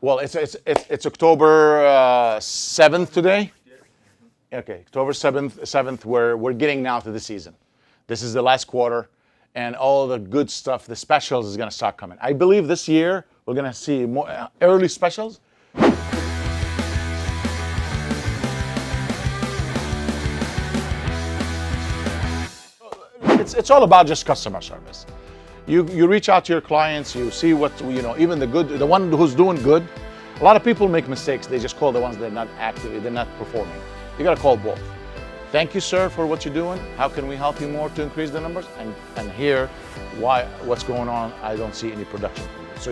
Well, it's October 7th today. Okay, October 7th. We're getting now to the season. This is the last quarter, and all the good stuff, the specials, is going to start coming. I believe this year we're going to see more early specials. It's all about just customer service. You reach out to your clients, you see what, even the one who's doing good. A lot of people make mistakes. They just call the ones that are not active, they're not performing. You got to call both. Thank you, sir, for what you're doing. How can we help you more to increase the numbers? And here, what's going on? I don't see any production from you. So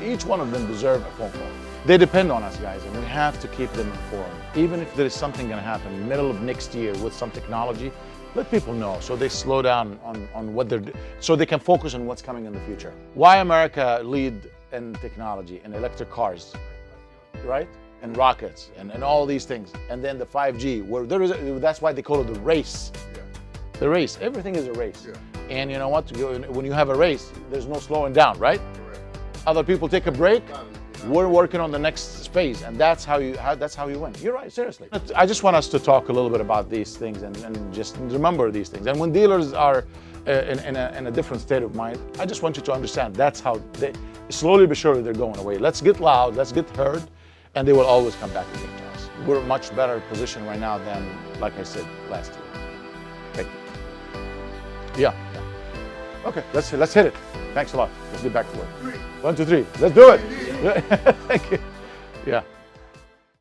each one of them deserve a phone call. They depend on us, guys, and we have to keep them informed. Even if there is something going to happen middle of next year with some technology, let people know so they slow down on what they're doing, so they can focus on what's coming in the future. Why America lead in technology, in electric cars, right? And rockets and all these things. And then the 5G, where that's why they call it the race. Yeah. The race, everything is a race. Yeah. And you know what, when you have a race, there's no slowing down, right? Correct. Other people take a break. We're working on the next phase, and that's how you win. You're right, seriously. I just want us to talk a little bit about these things and just remember these things. And when dealers are in a different state of mind, I just want you to understand that's how they slowly but surely they're going away. Let's get loud, let's get heard, and they will always come back to us. We're in much better position right now than, like I said, last year. Thank you. Yeah. Okay, let's hit it. Thanks a lot. Let's get back to work. 1, 2, 3. Let's do it. Thank you. Yeah.